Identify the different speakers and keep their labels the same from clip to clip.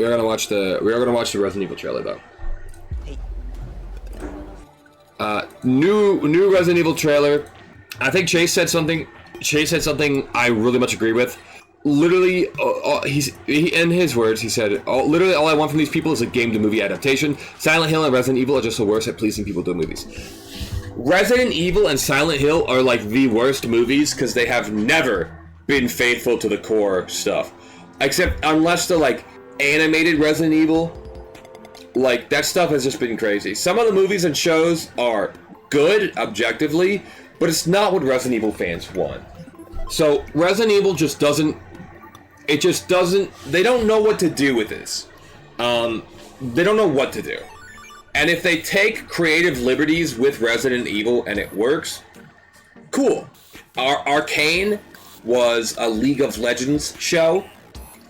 Speaker 1: We are gonna watch the Resident Evil trailer though. New Resident Evil trailer. I think Chase said something I really much agree with. Literally, in his words, he said, literally all I want from these people is a game to movie adaptation. Silent Hill and Resident Evil are just the worst at pleasing people doing movies. Resident Evil and Silent Hill are like the worst movies because they have never been faithful to the core stuff. Except unless they're like animated Resident Evil. Like, that stuff has just been crazy. Some of the movies and shows are good, objectively, but it's not what Resident Evil fans want. So, Resident Evil just doesn't... They don't know what to do with this. They don't know what to do. And if they take creative liberties with Resident Evil and it works, cool. Arcane was a League of Legends show,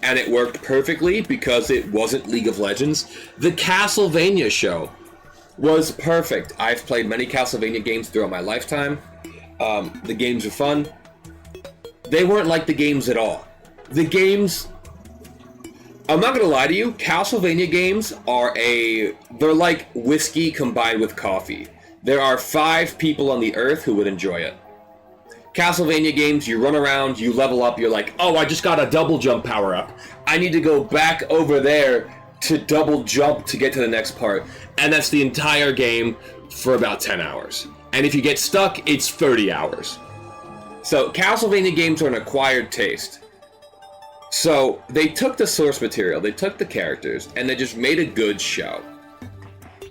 Speaker 1: and it worked perfectly because it wasn't League of Legends. The Castlevania show was perfect. I've played many Castlevania games throughout my lifetime. The games are fun. They weren't like the games at all. The games... I'm not gonna lie to you, Castlevania games are they're like whiskey combined with coffee. There are 5 people on the earth who would enjoy it. Castlevania games, you run around, you level up, you're like, oh, I just got a double jump power up. I need to go back over there to double jump to get to the next part. And that's the entire game for about 10 hours. And if you get stuck, it's 30 hours. So Castlevania games are an acquired taste. So they took the source material, they took the characters, and they just made a good show.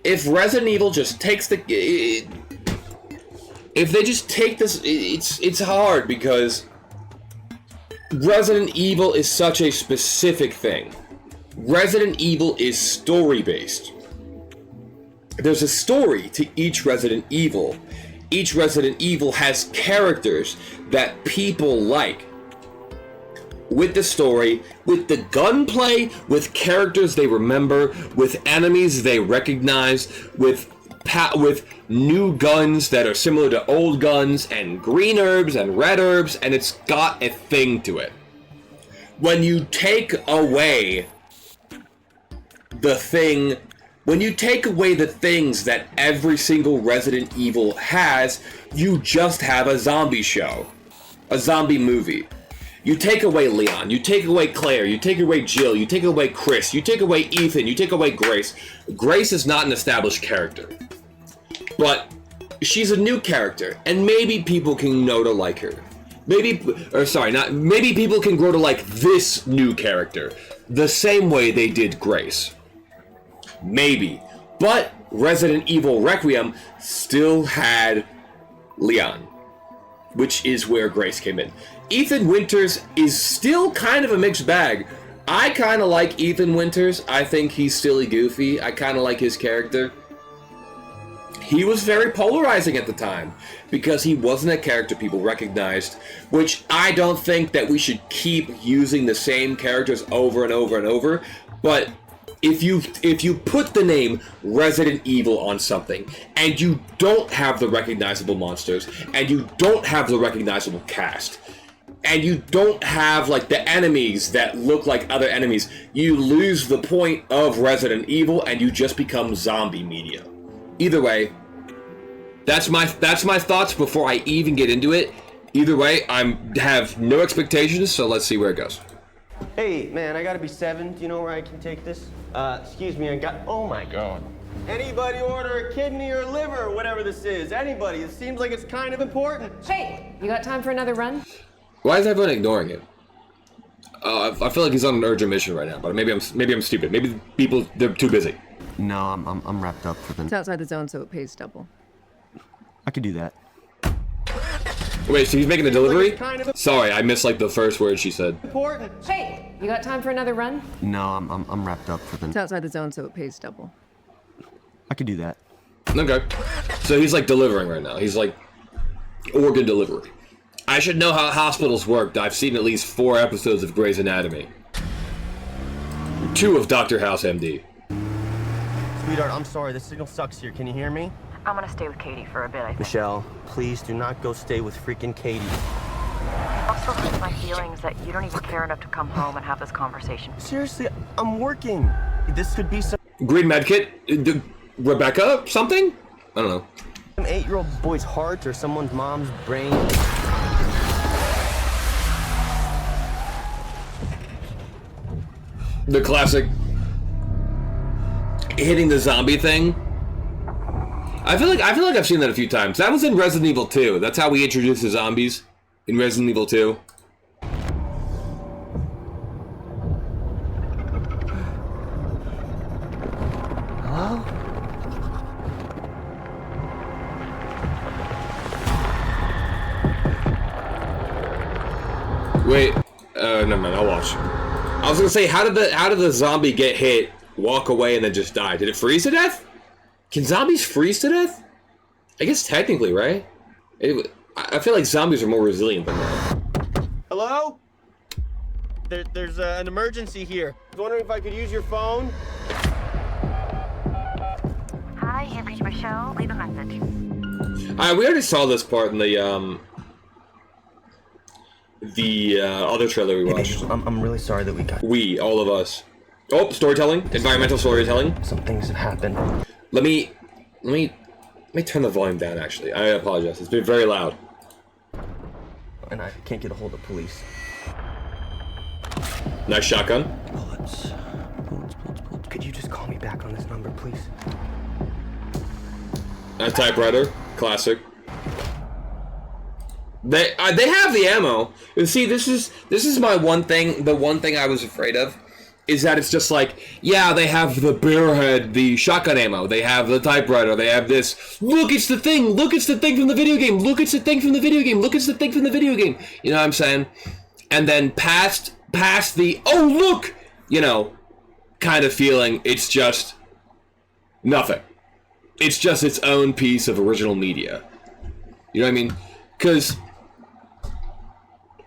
Speaker 1: If Resident Evil just takes if they just take this, it's hard because Resident Evil is such a specific thing. Resident Evil is story-based. There's a story to each Resident Evil. Each Resident Evil has characters that people like. With the story, with the gunplay, with characters they remember, with enemies they recognize, with new guns that are similar to old guns, and green herbs and red herbs, and it's got a thing to it. When you take away the thing, when you take away the things that every single Resident Evil has, you just have a zombie show. A zombie movie. You take away Leon, you take away Claire, you take away Jill, you take away Chris, you take away Ethan, you take away Grace. Grace is not an established character. But she's a new character, and maybe people can know to like her. Maybe people can grow to like this new character, the same way they did Grace. Maybe. But Resident Evil Requiem still had Leon, which is where Grace came in. Ethan Winters is still kind of a mixed bag. I kind of like Ethan Winters. I think he's silly goofy. I kind of like his character. He was very polarizing at the time because he wasn't a character people recognized, which I don't think that we should keep using the same characters over and over and over. But if you put the name Resident Evil on something and you don't have the recognizable monsters and you don't have the recognizable cast and you don't have like the enemies that look like other enemies, you lose the point of Resident Evil and you just become zombie media. Either way, that's my thoughts before I even get into it. Either way, I have no expectations, so let's see where it goes.
Speaker 2: Hey, man, I gotta be 7. Do you know where I can take this? Excuse me, oh my God. Anybody order a kidney or liver or whatever this is? Anybody, it seems like it's kind of important.
Speaker 3: Hey, you got time for another run?
Speaker 1: Why is everyone ignoring him? I feel like he's on an urgent mission right now, but maybe I'm stupid. Maybe people, they're too busy.
Speaker 2: No, I'm wrapped up for the...
Speaker 3: It's outside the zone, so it pays double.
Speaker 2: I could do that.
Speaker 1: Wait, so he's making a delivery? Sorry, I missed like the first word she said.
Speaker 2: Important.
Speaker 3: Hey, you got time for another run?
Speaker 2: No, I'm wrapped up for the...
Speaker 3: It's outside the zone, so it pays double.
Speaker 2: I could do that.
Speaker 1: Okay. So he's like delivering right now. He's like organ delivery. I should know how hospitals worked. I've seen at least 4 episodes of Grey's Anatomy. 2 of Dr. House MD.
Speaker 2: Sweetheart, I'm sorry. The signal sucks here. Can you hear me?
Speaker 4: I'm gonna stay with Katie for a bit, I think.
Speaker 2: Michelle, please do not go stay with freaking Katie.
Speaker 4: also hurts my feelings that you don't even care enough to come home and have this conversation.
Speaker 2: Seriously, I'm working. This could be some
Speaker 1: Green medkit? Rebecca? Something? I don't know.
Speaker 2: 8-year-old boy's heart or someone's mom's brain.
Speaker 1: The classic hitting the zombie thing. I feel like I've seen that a few times. That was in Resident Evil 2. That's how we introduced the zombies in Resident Evil 2.
Speaker 2: Hello?
Speaker 1: Wait, never mind, I'll watch. I was gonna say, how did the zombie get hit, walk away, and then just die? Did it freeze to death? Can zombies freeze to death? I guess technically, right? I feel like zombies are more resilient than that.
Speaker 2: Hello? There's an emergency here. I was wondering if I could use your phone.
Speaker 4: Hi, you've reached Michelle. Leave a message.
Speaker 1: We already saw this part in the other trailer we watched.
Speaker 2: I'm really sorry that we got...
Speaker 1: All of us. Oh, storytelling, environmental storytelling.
Speaker 2: Some things have happened.
Speaker 1: Let me turn the volume down. Actually, I apologize. It's been very loud.
Speaker 2: And I can't get a hold of police.
Speaker 1: Nice shotgun.
Speaker 2: Bullets. Could you just call me back on this number, please?
Speaker 1: Nice typewriter. Classic. They have the ammo. And see, this is my one thing. The one thing I was afraid of is that it's just like, yeah, they have the barrelhead, the shotgun ammo, they have the typewriter, they have this. Look, it's the thing. Look, it's the thing from the video game. Look, it's the thing from the video game. Look, it's the thing from the video game. You know what I'm saying? And then past the oh look, you know, kind of feeling, it's just nothing. It's just its own piece of original media. You know what I mean? Because,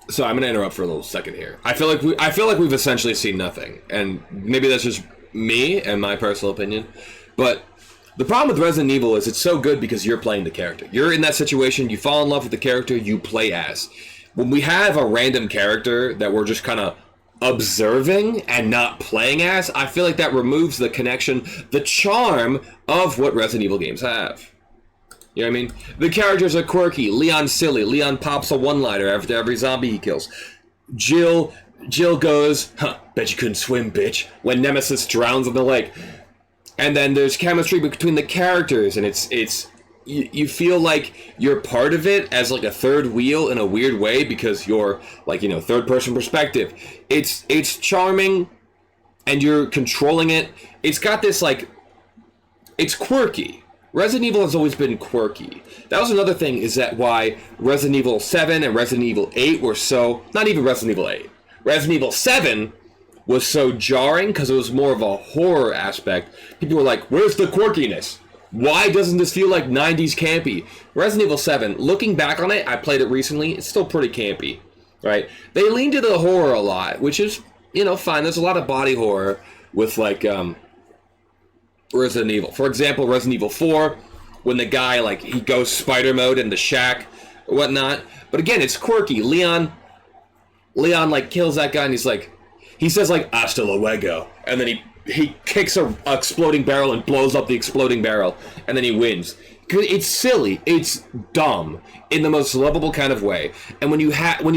Speaker 1: so I'm gonna interrupt for a little second here. I feel like we've essentially seen nothing, and maybe that's just me and my personal opinion. But the problem with Resident Evil is it's so good because you're playing the character. You're in that situation. You fall in love with the character you play as. When we have a random character that we're just kind of observing and not playing as, I feel like that removes the connection, the charm of what Resident Evil games have. You know what I mean? The characters are quirky. Leon's silly. Leon pops a one-liner after every zombie he kills. Jill goes, huh, bet you couldn't swim, bitch, when Nemesis drowns in the lake. And then there's chemistry between the characters, and it's you feel like you're part of it as like a third wheel in a weird way because you're like, you know, third person perspective. It's charming and you're controlling it. It's got this like, it's quirky. Resident Evil has always been quirky. That was another thing, is that why Resident Evil 7 and Resident Evil 8 were so, not even Resident Evil 8. Resident Evil 7 was so jarring because it was more of a horror aspect. People were like, where's the quirkiness? Why doesn't this feel like 90s campy? Resident Evil 7, looking back on it, I played it recently, it's still pretty campy, right? They leaned into the horror a lot, which is, you know, fine. There's a lot of body horror with, like, Resident Evil. For example, Resident Evil 4, when the guy, like, he goes spider mode in the shack or whatnot. But again, it's quirky. Leon, like, kills that guy and he's like, he says, like, hasta luego. And then he kicks a exploding barrel and blows up the exploding barrel, and then he wins. It's silly, it's dumb, in the most lovable kind of way. And when you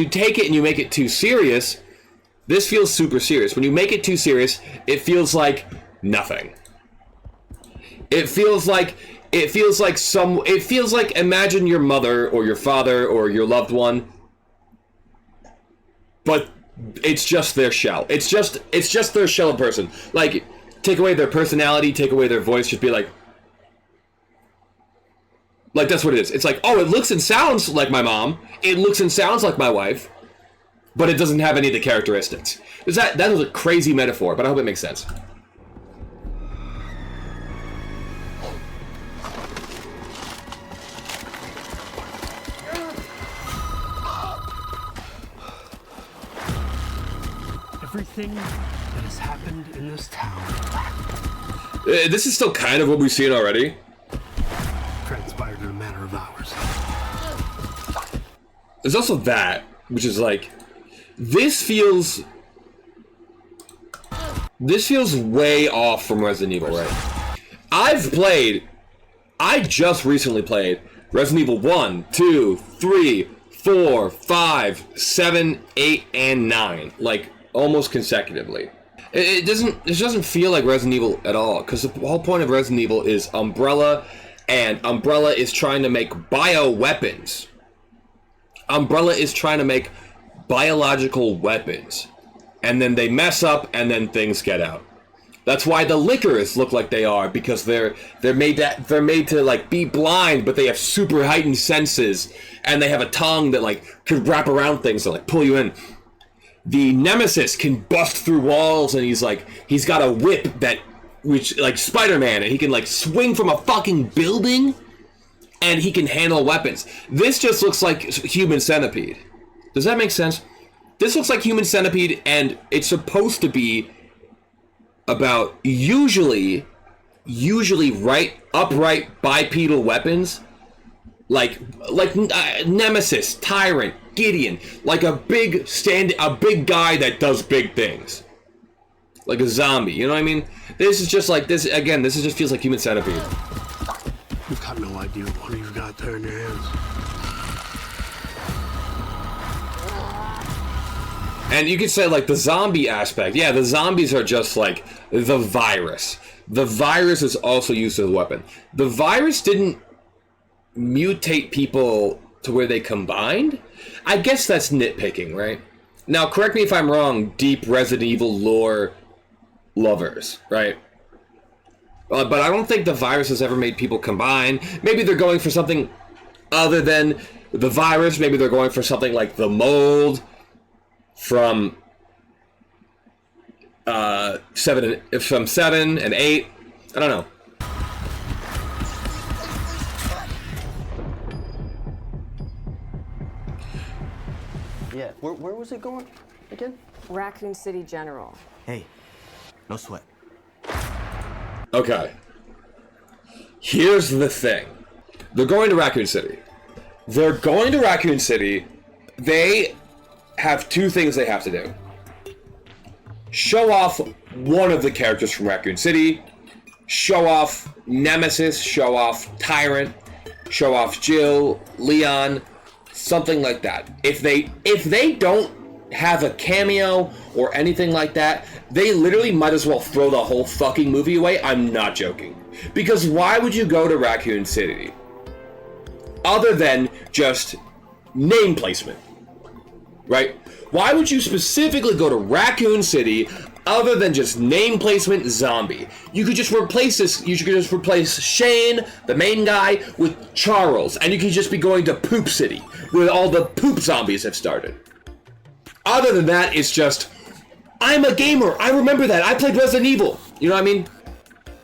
Speaker 1: take it and you make it too serious, this feels super serious. When you make it too serious, it feels like nothing. It feels like imagine your mother or your father or your loved one, but it's just their shell. It's just their shell in person. Like, take away their personality, take away their voice, just be like that's what it is. It's like, oh, it looks and sounds like my mom, it looks and sounds like my wife, but it doesn't have any of the characteristics. That was a crazy metaphor, but I hope it makes sense.
Speaker 5: Everything that has happened in this town
Speaker 1: This is still kind of what we've seen already.
Speaker 5: transpired in a matter of hours.
Speaker 1: There's also that. which is like, this feels way off from Resident Evil, right? I just recently played Resident Evil 1, 2, 3, 4, 5, 7, 8, and 9, like almost consecutively. It doesn't feel like Resident Evil at all, because the whole point of Resident Evil is Umbrella, and Umbrella is trying to make bioweapons. Umbrella is trying to make biological weapons, and then they mess up, and then things get out. That's why the Lickers look like they are, because they're made to like be blind, but they have super heightened senses, and they have a tongue that like could wrap around things and like pull you in. The Nemesis can bust through walls, and he's got a whip which like Spider-Man, and he can like swing from a fucking building, and he can handle weapons. This just looks like Human Centipede. Does that make sense? This looks like Human Centipede, and it's supposed to be about usually upright bipedal weapons, like Nemesis, Tyrant, Gideon, like a big guy that does big things, like a zombie. You know what I mean? This is just like this again. This just feels like Human Centipede.
Speaker 5: You've got no idea what you've got there in your hands.
Speaker 1: And you could say, like, the zombie aspect. Yeah, the zombies are just, like, the virus. The virus is also used as a weapon. The virus didn't mutate people to where they combined. I guess that's nitpicking, right? Now, correct me if I'm wrong, deep Resident Evil lore lovers, right? But I don't think the virus has ever made people combine. Maybe they're going for something other than the virus. Maybe they're going for something like the mold from 7 and 8. I don't know.
Speaker 2: Yeah, where was it going again?
Speaker 6: Raccoon City General.
Speaker 2: Hey, no sweat.
Speaker 1: Okay. Here's the thing. They're going to Raccoon City. They have two things they have to do. Show off one of the characters from Raccoon City, show off Nemesis, show off Tyrant, show off Jill, Leon, something like that. If they don't have a cameo or anything like that, they literally might as well throw the whole fucking movie away. I'm not joking. Because why would you go to Raccoon City other than just name placement? Right? Why would you specifically go to Raccoon City other than just name placement zombie? You could just replace this. You could just replace Shane, the main guy, with Charles, and you could just be going to Poop City, where all the poop zombies have started. Other than that, it's just, I'm a gamer. I remember that. I played Resident Evil. You know what I mean?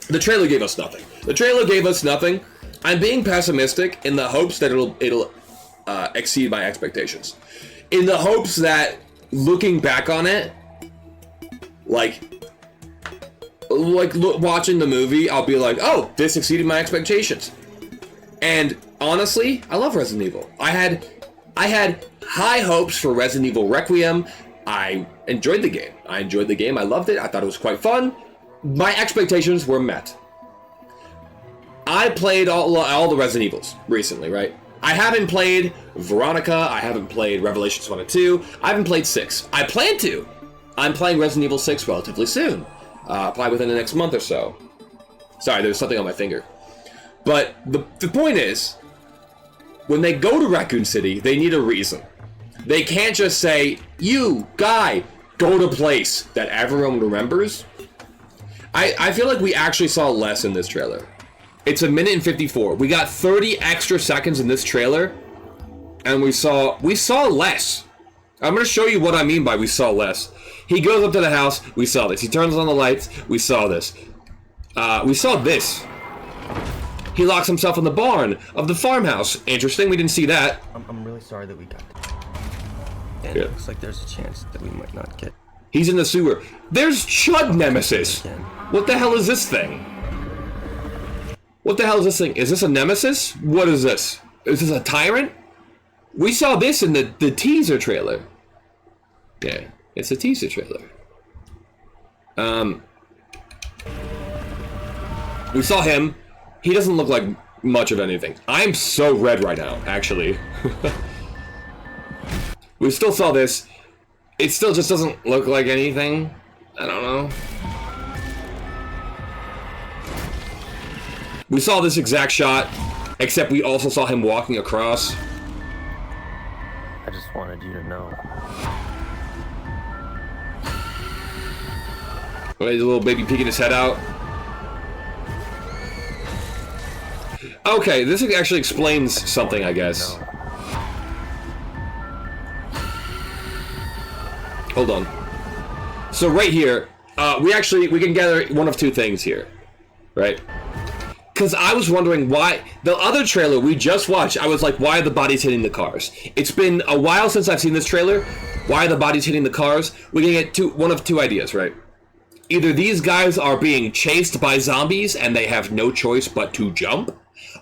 Speaker 1: The trailer gave us nothing. I'm being pessimistic in the hopes that it'll exceed my expectations. In the hopes that, looking back on it, watching the movie, I'll be like, oh, this exceeded my expectations. And honestly, I love Resident Evil. I had high hopes for Resident Evil Requiem. I enjoyed the game. I loved it. I thought it was quite fun. My expectations were met. I played all the Resident Evils recently, right? I haven't played Veronica. I haven't played Revelations 1 and 2. I haven't played 6. I plan to. I'm playing Resident Evil 6 relatively soon. Probably within the next month or so. Sorry, there's something on my finger. But the point is, when they go to Raccoon City, they need a reason. They can't just say, you, guy, go to place that everyone remembers. I feel like we actually saw less in this trailer. It's 1:54. We got 30 extra seconds in this trailer, and we saw less. I'm gonna show you what I mean by we saw less. He goes up to the house, we saw this. He turns on the lights, we saw this. We saw this. He locks himself in the barn of the farmhouse. Interesting, we didn't see that.
Speaker 2: I'm really sorry that we got that. And
Speaker 1: Yeah.
Speaker 2: it looks like there's a chance that we might not get.
Speaker 1: He's in the sewer. There's Chud Nemesis.
Speaker 2: Again.
Speaker 1: What the hell is this thing? What the hell is this thing? Is this a Nemesis? What is this? Is this a Tyrant? We saw this in the teaser trailer. Yeah, it's a teaser trailer. We saw him. He doesn't look like much of anything. I'm so red right now, actually. We still saw this. It still just doesn't look like anything. I don't know. We saw this exact shot, except we also saw him walking across.
Speaker 2: I just wanted you to know.
Speaker 1: Wait, the little baby peeking his head out. Okay, this actually explains something, I guess. Hold on. So right here, we can gather one of two things here, right? Because I was wondering why the other trailer we just watched, I was like, why are the bodies hitting the cars? It's been a while since I've seen this trailer. Why are the bodies hitting the cars? We can get one of two ideas, right? Either these guys are being chased by zombies and they have no choice but to jump,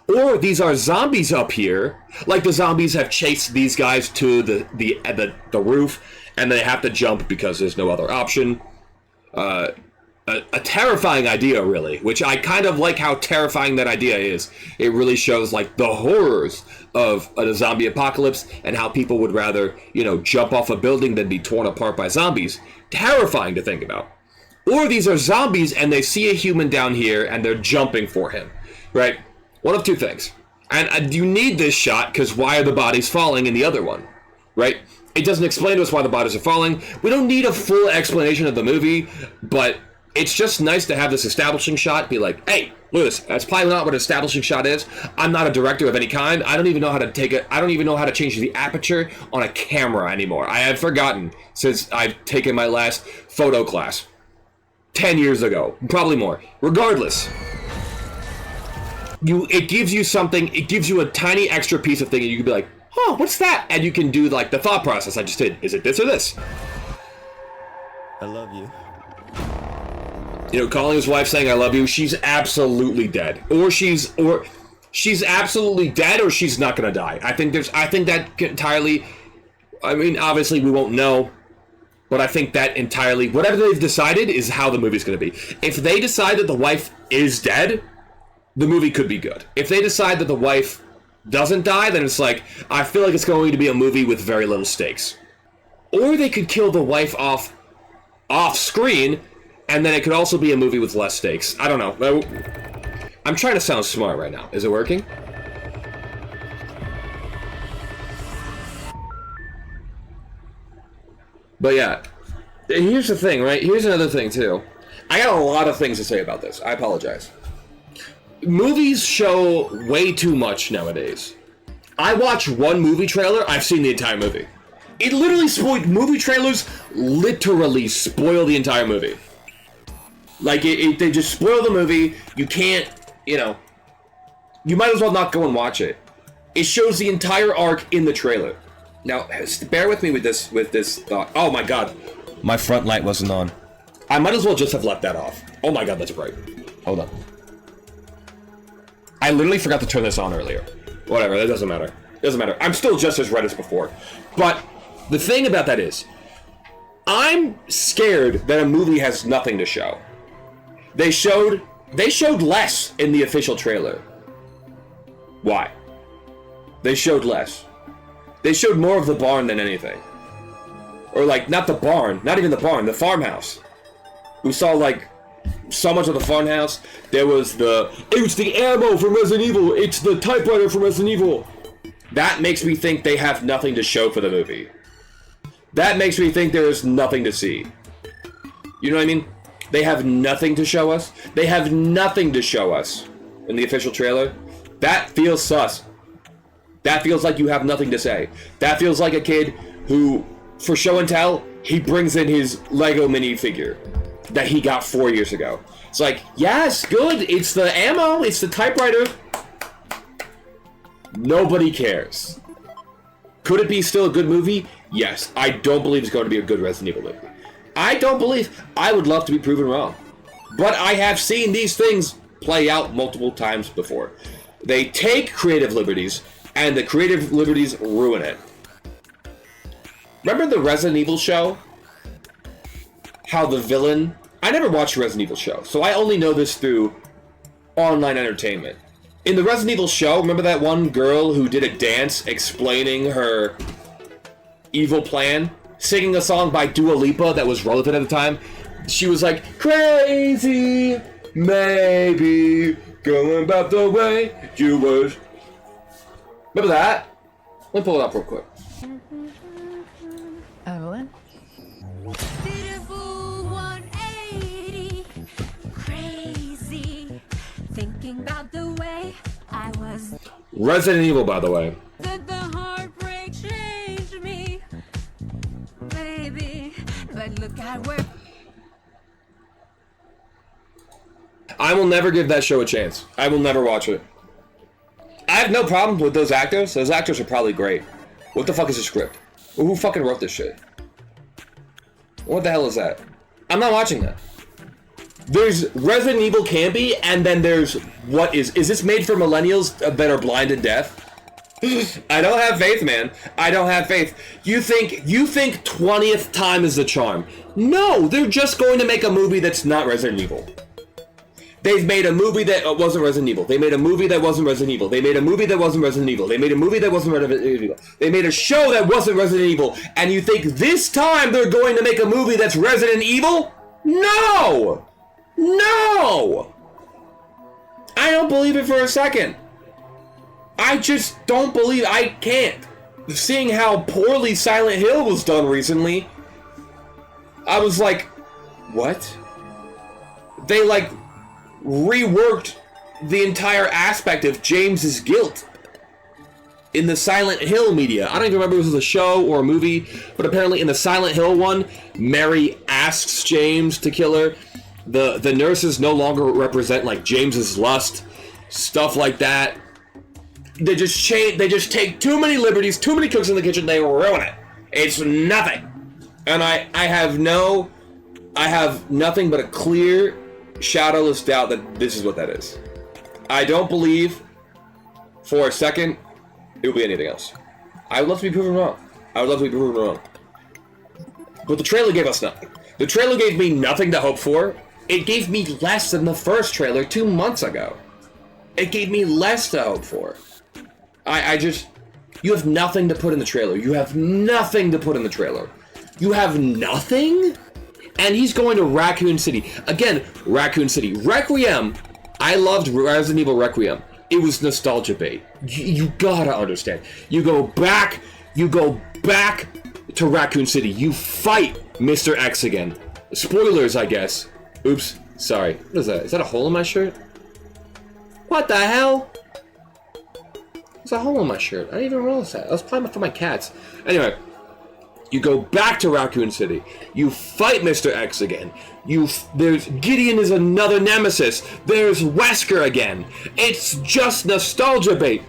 Speaker 1: or these are zombies up here, like the zombies have chased these guys to the roof, and they have to jump because there's no other option. A terrifying idea, really, which I kind of like how terrifying that idea is. It really shows, like, the horrors of a zombie apocalypse and how people would rather, you know, jump off a building than be torn apart by zombies. Terrifying to think about. Or these are zombies and they see a human down here and they're jumping for him, right? One of two things. And you need this shot because why are the bodies falling in the other one, right? It doesn't explain to us why the bodies are falling. We don't need a full explanation of the movie, but it's just nice to have this establishing shot. Be like, hey, look at this. That's probably not what an establishing shot is. I'm not a director of any kind. I don't even know how to take it. I don't even know how to change the aperture on a camera anymore. I have forgotten since I've taken my last photo class 10 years ago, probably more. Regardless, it gives you something. It gives you a tiny extra piece of thing, and you can be like, oh, what's that? And you can do like the thought process I just did. Is it this or this?
Speaker 2: I love you.
Speaker 1: You know, calling his wife saying I love you, she's absolutely dead. Or she's absolutely dead, or she's not gonna die. I think that entirely, I mean, obviously we won't know, but I think that entirely, whatever they've decided is how the movie's gonna be. If they decide that the wife is dead, the movie could be good. If they decide that the wife doesn't die, then it's like, I feel like it's going to be a movie with very little stakes. Or they could kill the wife off screen, and then it could also be a movie with less stakes. I don't know. I'm trying to sound smart right now. Is it working? But yeah, here's the thing, right? Here's another thing, too. I got a lot of things to say about this. I apologize. Movies show way too much nowadays. I watch one movie trailer, I've seen the entire movie. It literally spoiled. Movie trailers literally spoil the entire movie. Like, they just spoil the movie. You can't, you know, you might as well not go and watch it. It shows the entire arc in the trailer. Now, bear with me with this thought. Oh my god. My front light wasn't on. I might as well just have left that off. Oh my god, that's bright. Hold on. I literally forgot to turn this on earlier. Whatever, that doesn't matter. Doesn't matter. I'm still just as red as before. But the thing about that is, I'm scared that a movie has nothing to show. They showed less in the official trailer. Why? They showed less. They showed more of the barn than anything. Or like, not the barn, not even the barn, the farmhouse. We saw like so much of the farmhouse. There was it's the ammo from Resident Evil. It's the typewriter from Resident Evil. That makes me think they have nothing to show for the movie. That makes me think there is nothing to see. You know what I mean? They have nothing to show us. They have nothing to show us in the official trailer. That feels sus. That feels like you have nothing to say. That feels like a kid who, for show and tell, he brings in his Lego minifigure that he got 4 years ago. It's like, yes, good. It's the ammo. It's the typewriter. Nobody cares. Could it be still a good movie? Yes. I don't believe it's going to be a good Resident Evil movie. I don't believe. I would love to be proven wrong. But I have seen these things play out multiple times before. They take creative liberties, and the creative liberties ruin it. Remember the Resident Evil show? How the villain... I never watched the Resident Evil show, so I only know this through online entertainment. In the Resident Evil show, remember that one girl who did a dance explaining her evil plan? Singing a song by Dua Lipa that was relevant at the time? She was like, crazy, maybe, going about the way you would. Remember that? Let me pull it up real quick.
Speaker 3: Evelyn?
Speaker 7: Beautiful 180, crazy, thinking about the way I was.
Speaker 1: Resident Evil, by the way.
Speaker 7: That the heartbreak changed me, baby. But look at where.
Speaker 1: I will never give that show a chance. I will never watch it. I have no problem with those actors. Those actors are probably great. What the fuck is the script? Who fucking wrote this shit? What the hell is that? I'm not watching that. There's Resident Evil campy, and then there's what is this made for millennials that are blind and deaf? I don't have faith, man. I don't have faith. You think 20th time is the charm. No, they're just going to make a movie that's not Resident Evil. They've made a movie that wasn't Resident Evil. They made a movie that wasn't Resident Evil. They made a movie that wasn't Resident Evil. They made a movie that wasn't Resident Evil. They made a show that wasn't Resident Evil. And you think this time they're going to make a movie that's Resident Evil? No! No! I don't believe it for a second. I just don't believe... I can't. Seeing how poorly Silent Hill was done recently, I was like, what? They, like, reworked the entire aspect of James's guilt in the Silent Hill media. I don't even remember if it was a show or a movie, but apparently in the Silent Hill one, Mary asks James to kill her. The nurses no longer represent, like, James's lust, stuff like that. They just take too many liberties, too many cooks in the kitchen, they ruin it. It's nothing. And I have nothing but a clear, shadowless doubt that this is what that is. I don't believe for a second it will be anything else. I would love to be proven wrong. I would love to be proven wrong. But the trailer gave us nothing. The trailer gave me nothing to hope for. It gave me less than the first trailer 2 months ago. It gave me less to hope for. You have nothing to put in the trailer. You have nothing to put in the trailer. You have nothing? And he's going to Raccoon City. Again, Raccoon City. Requiem. I loved Resident Evil Requiem. It was nostalgia bait. You gotta understand. You go back to Raccoon City. You fight Mr. X again. Spoilers, I guess. Oops. Sorry. What is that? Is that a hole in my shirt? What the hell? There's a hole in my shirt. I didn't even realize that. I was probably for my cats. Anyway. You go back to Raccoon City. You fight Mr. X again. There's Gideon is another nemesis. There's Wesker again. It's just nostalgia bait.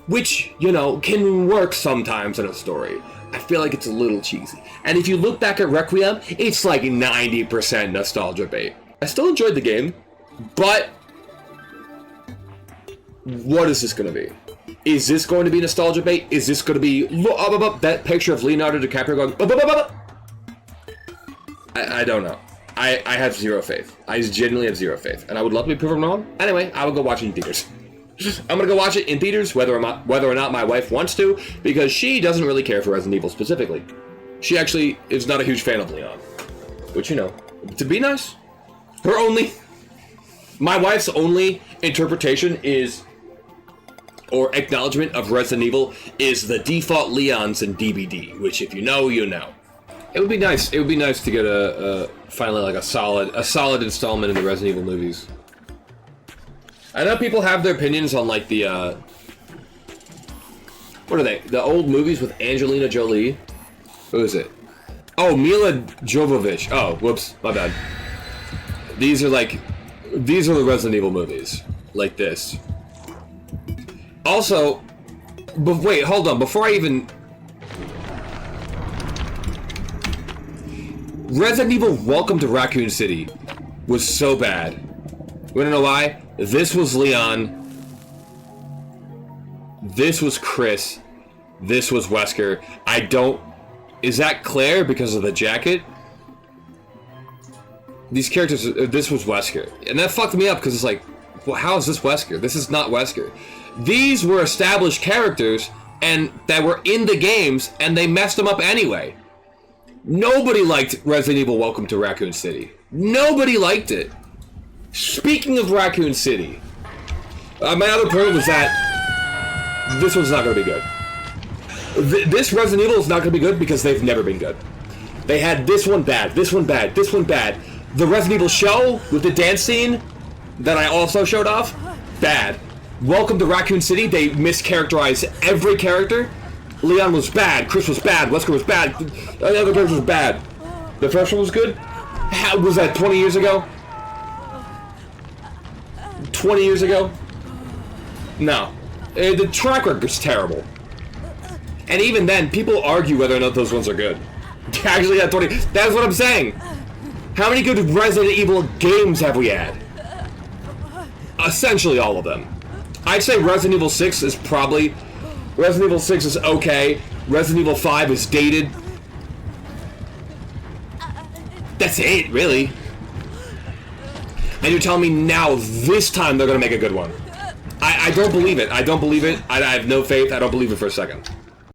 Speaker 1: Which, you know, can work sometimes in a story. I feel like it's a little cheesy. And if you look back at Requiem, it's like 90% nostalgia bait. I still enjoyed the game, but what is this going to be? Is this going to be nostalgia bait? Is this going to be that picture of Leonardo DiCaprio going? I don't know. I have zero faith. I genuinely have zero faith, and I would love to be proven wrong. Anyway, I will go watch it in theaters. I'm gonna go watch it in theaters, whether or not my wife wants to, because she doesn't really care for Resident Evil specifically. She actually is not a huge fan of Leon, which, you know, to be nice. My wife's only interpretation is, or acknowledgement of Resident Evil, is the default Leons in DBD, which if you know, you know. It would be nice. It would be nice to get finally like a solid installment in the Resident Evil movies. I know people have their opinions on like the what are they? The old movies with Angelina Jolie. Who is it? Oh, Mila Jovovich. Oh, whoops, my bad. These are the Resident Evil movies, like this. Also, but wait, hold on. Before I even... Resident Evil Welcome to Raccoon City was so bad. You wanna know why? This was Leon. This was Chris. This was Wesker. I don't... Is that Claire because of the jacket? These characters... This was Wesker. And that fucked me up because it's like, well, how is this Wesker? This is not Wesker. These were established characters and that were in the games, and they messed them up anyway. Nobody liked Resident Evil Welcome to Raccoon City. Nobody liked it. Speaking of Raccoon City, my other point was that this one's not going to be good. This Resident Evil is not going to be good because they've never been good. They had this one bad, this one bad, this one bad. The Resident Evil show with the dance scene that I also showed off, bad. Welcome to Raccoon City, they mischaracterized every character. Leon was bad, Chris was bad, Wesker was bad, the other characters was bad. The first one was good? How was that 20 years ago? 20 years ago? No. The track record's terrible. And even then, people argue whether or not those ones are good. Actually, that 20... That's what I'm saying! How many good Resident Evil games have we had? Essentially all of them. I'd say Resident Evil 6 is probably... Resident Evil 6 is okay. Resident Evil 5 is dated. That's it, really. And you're telling me now, this time, they're gonna make a good one. I don't believe it. I don't believe it. I have no faith. I don't believe it for a second.